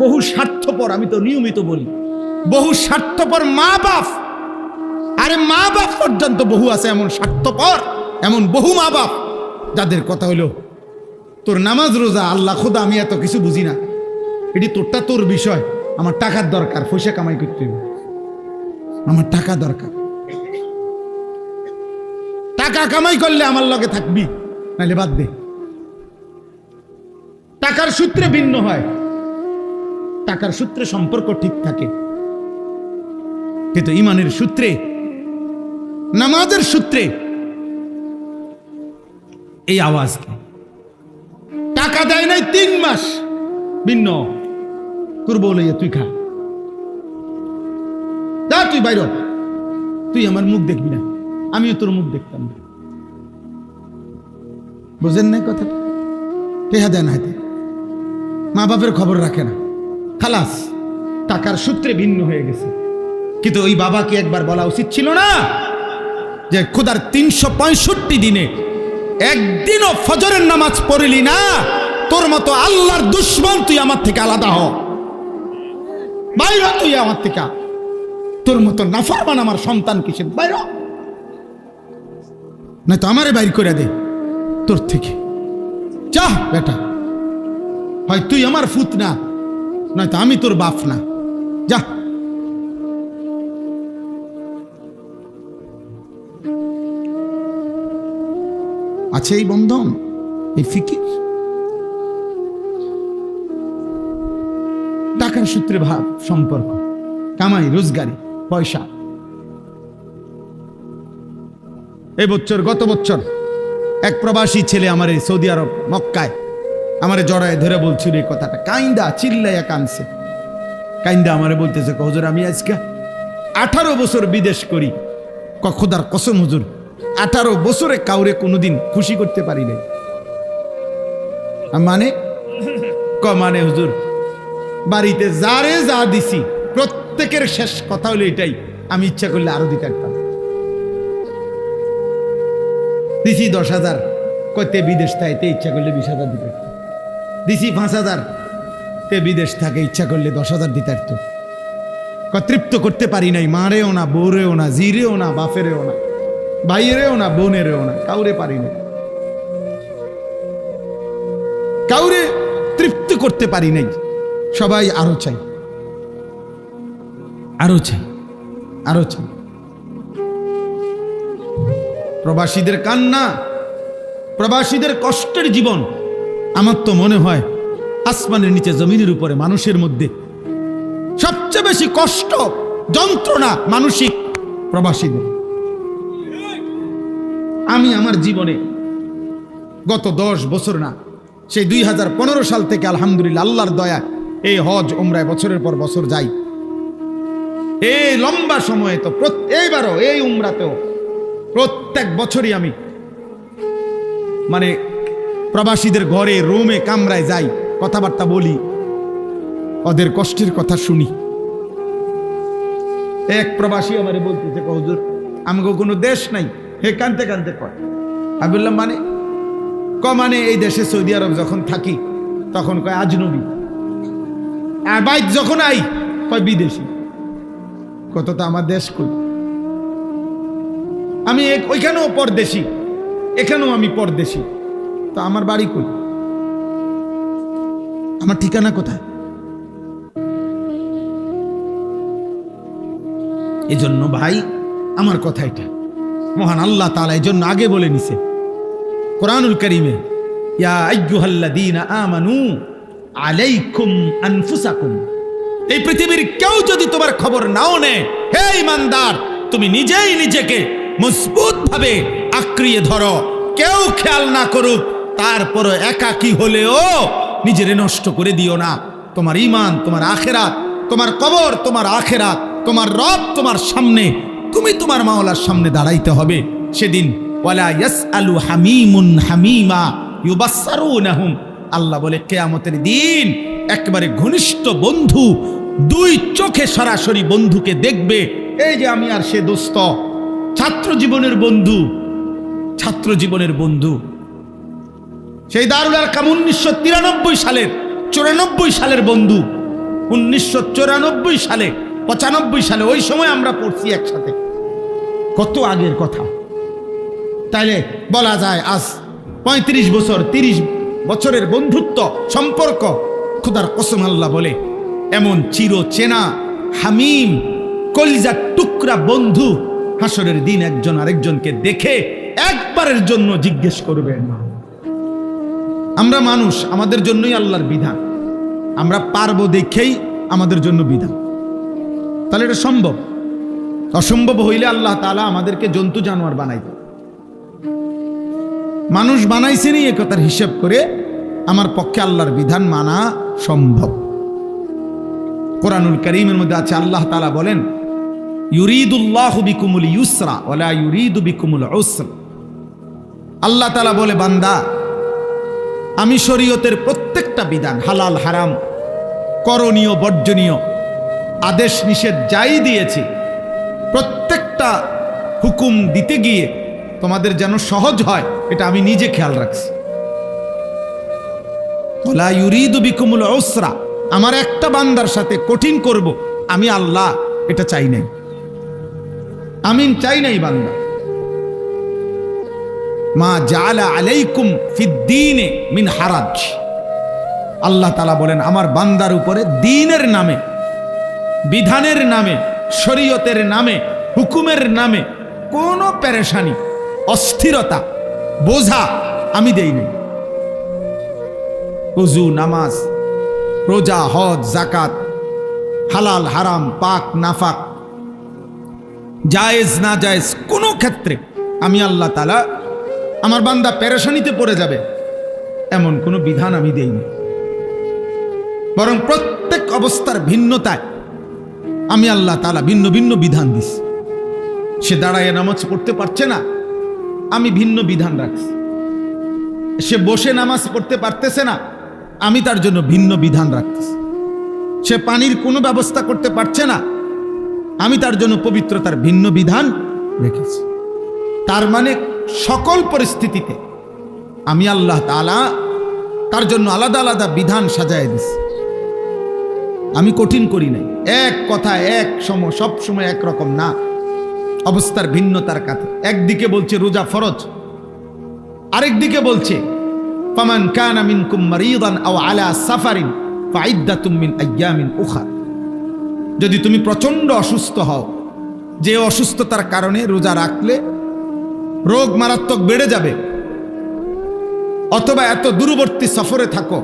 বহু স্বার্থপর, আমি তো নিয়মিত বলি, বহু স্বার্থপর মা বাপ। আরে মা বাপ পর্যন্ত বহু আছে এমন স্বার্থপর, এমন বহু মা বাপ যাদের কথা হইল তোর নামাজ রোজা আল্লাহ খোদা আমি এত কিছু বুঝি না, এটি তোরটা তোর বিষয়, আমার টাকার দরকার, পয়সা কামাই করতে হবে, আমার টাকা দরকার, টাকা কামাই করলে আমার লগে থাকবি, নাহলে বাদ দে। টাকার সূত্রে ভিন্ন হয়, টাকার সূত্রে সম্পর্ক ঠিক থাকে, কিন্তু ইমানের সূত্রে, নামাজের সূত্রে এই আওয়াজ। টাকা দেয় নাই 3 মাস, ভিন্ন তোর বউ লইয়া তুই খা, যা তুই বাইর, তুই আমার মুখ দেখবি না, আমিও তোর মুখ দেখতাম না। বুঝেন নাই কথা? টেহা দেয় না, হাতে মা বাপের খবর রাখে না, খালাস, টাকার সূত্রে ভিন্ন হয়ে গেছে। কিন্তু ওই বাবাকে একবার বলা উচিত ছিল না যে খোদার 365 দিনে একদিনও ফজরের নামাজ পড়লি না, তোর মতো আল্লাহর দুশ্মন, তুই আমার থেকে আলাদা হ, বাইর হ তুই আমার থেকে, তোর মতো নাফরমান আমার সন্তান কিসের, বাইর না তো আমারে বাইর করে দে তোর থেকে, যা বেটা, হয় তুই আমার ফুত না, নয়তো আমি তোর বাপ না, যা। আছে এই বন্ধন, এই ফিকির, টাকার সূত্রে ভাব সম্পর্ক, কামাই রোজগারি পয়সা। এই বছর, গত বছর এক প্রবাসী ছেলে আমার এই সৌদি আরব মক্কায় আমারে জড়ায় ধরে বলছিল এই কথাটা, কাইন্দা চিল্লাইয়া কানছে, কাইন্দা আমারে বলতেছে, হুজুর আমি আজকে 18 বছর বিদেশ করি, খোদার কসম হুজুর 18 বছরে কাউরে কোনোদিন খুশি করতে পারি নাই। মানে মানে হুজুর বাড়িতে যারে যা দিছি প্রত্যেকের শেষ কথা হলো এটাই, আমি ইচ্ছা করলে আরো দিতে পারতাম, দিছি 10,000, কইতে বিদেশ থাকতে ইচ্ছা করলে 20,000 দিতে পারতাম, দিছি 5,000, তে বিদেশ থাকে ইচ্ছা করলে 10,000 দিতে পারতো, তৃপ্ত করতে পারি নাই, মারেও না, বউরেও না, জিরেও না, বাপেরেও না, ভাইয়েরেও না, বোনেরেও না, কাউরে পারি না, কাউরে তৃপ্ত করতে পারি নাই, সবাই আরো চাই, আরো চাই, আরো চাই। প্রবাসীদের কান্না, প্রবাসীদের কষ্টের জীবন, আমার তো মনে হয় আসমানের নিচে জমিনের উপরে মানুষের মধ্যে সবচেয়ে বেশি কষ্ট যন্ত্রণা মানসিক প্রবাসীদের। আমি আমার জীবনে গত 10 বছর না, সেই 2015 সাল থেকে আলহামদুলিল্লাহ আল্লাহর দয়া এই হজ উমরায় বছরের পর বছর যাই, এই লম্বা সময়ে তো এইবারও এই উমরাতেও প্রত্যেক বছরই আমি মানে প্রবাসীদের ঘরে, রুমে, কামরায় যাই, কথাবার্তা বলি, ওদের কষ্টের কথা শুনি। এক প্রবাসী আমারে বলতেছে, হুজুর আমাকে কোনো দেশ নাই, হে কানতে কানতে কয়। আমি বললাম মানে? মানে এই দেশে সৌদি আরব যখন থাকি তখন কয় আজনবী, আর বাইক যখন আই কয় বিদেশি। কত তো আমার দেশ কই, আমি ওইখানেও পরদেশি, এখানেও আমি পরদেশি, তো আমার বাড়ি কই, আমার ঠিকানা কোথায়? এজন্য ভাই আমার কথা এটা, মহান আল্লাহ তাআলা এজন্য আগে বলে নিছে কোরআনুল কারীমে, ইয়া আইয়ুহাল্লাযীনা আমানু আলাইকুম আনফুসাকুম, এই পৃথিবীর কেউ যদি তোমার খবর নাও নেয়, হে ঈমানদার তুমি নিজেই নিজেকে মজবুত ভাবে আঁকড়িয়ে ধরো, কেউ খেয়াল না করুক, তারপর একাকী হলেও নিজেরে নষ্ট করে দিও না। তোমার ঈমান, তোমার আখিরাত, তোমার কবর, তোমার আখিরাত, তোমার রব তোমার সামনে, তুমি তোমার মাওলার সামনে দাঁড়াইতে হবে সেদিন। ওয়ালা ইয়াসআলু হামিমুন হামিমা ইউবাসসারুনাহুম, আল্লাহ বলে কিয়ামতের দিন একবারে ঘনিষ্ঠ বন্ধু 2 চোখে সরাসরি বন্ধুকে দেখবে। এই যে আমি আর সে দোস্ত, ছাত্র জীবনের বন্ধু, ছাত্র জীবনের বন্ধু, সেই দারুল আরকাম 1993 সালের 94 সালের বন্ধু, 1994 সালে 95 সালে ওই সময় আমরা পড়ছি একসাথে, কত আগের কথা। তাইলে বলা যায় আজ 35 বছর 30 বছরের বন্ধুত্ব সম্পর্ক, খোদার কসম আল্লাহ বলে এমন চির চেনা হামিম কলিজার টুকরা বন্ধু হাসরের দিন একজন আরেকজনকে দেখে একবারের জন্য জিজ্ঞেস করবেন না। আমরা মানুষ, আমাদের জন্যই আল্লাহর বিধান, আমরা পারবো দেখেই আমাদের জন্য বিধান। তাহলে এটা সম্ভব? অসম্ভব হইলে আল্লাহ তাআলা আমাদেরকে জন্তু জানোয়ার বানাইত। মানুষ বানাইছেনই এ কথার হিসাব করে আমার পক্ষে আল্লাহর বিধান মানা সম্ভব। কোরআনুল কারীমের মধ্যে আছে, আল্লাহ তাআলা বলেন, ইউরিদুল্লাহু বিকুমুল ইউসরা ওয়ালা ইউরিদু বিকুমুল উসরা। আল্লাহ তাআলা বলে, বান্দা, আমি শরীয়তের প্রত্যেকটা বিধান, হালাল হারাম, করণীয় বর্জনীয়, আদেশ নিষেধ যাই দিয়েছি, প্রত্যেকটা হুকুম দিতে গিয়ে তোমাদের যেন সহজ হয় এটা আমি নিজে খেয়াল রাখছি। ওয়ালা ইউরিদু বিকুমুল উসরা, আমার একটা বান্দার সাথে কঠিন করব আমি আল্লাহ এটা চাই নাই, আমি চাই নাই বান্দা। মা জাআলা আলাইকুম ফিদ্দীনে মিন হারাজ। আল্লাহ তাআলা বলেন, আমার বান্দার উপরে দ্বীনের নামে, বিধানের নামে, শরীয়তের নামে, হুকুমের নামে কোনো পেরেশানি, অস্থিরতা, বোঝা আমি দেই নাই। ওযু, নামাজ, রোজা, হজ, যাকাত, হালাল হারাম, পাক নাফাক, জায়েজ না জায়েজ কোনো ক্ষেত্রে আমি আল্লাহ তাআলা আমার বান্দা পেরেশানিতে পড়ে যাবে এমন কোনো বিধান আমি দেই না। বরং প্রত্যেক অবস্থার ভিন্নতায় আমি আল্লাহ তাআলা ভিন্ন ভিন্ন বিধান দিছি। সে দাঁড়ায় নামাজ পড়তে পারছে না, আমি ভিন্ন বিধান রাখছি। সে বসে নামাজ পড়তে পারতেছে না, আমি তার জন্য ভিন্ন বিধান রাখতেছি। সে পানির কোনো ব্যবস্থা করতে পারছে না, আমি তার জন্য পবিত্রতার ভিন্ন বিধান রেখেছি। তার মানে সকল পরিস্থিতিতে আমি আল্লাহ তাআলা তার জন্য আলাদা আলাদা বিধান সাজায় দিছি। আমি কঠিন করি নাই। এক কথা এক সব সময় একরকম না, অবস্থার ভিন্নতার কাছে। একদিকে বলছে রোজা ফরজ, আরেকদিকে বলছে ফামান কানা মিনকুম মারিদান আও আলা সাফারিন ফাইদ্দাতুম মিন আইয়ামিন উখরা। যদি তুমি প্রচন্ড অসুস্থ হও, যে অসুস্থতার কারণে রোজা রাখলে রোগ মারাত্মক বেড়ে যাবে, অথবা এত দূরবর্তী সফরে থাকো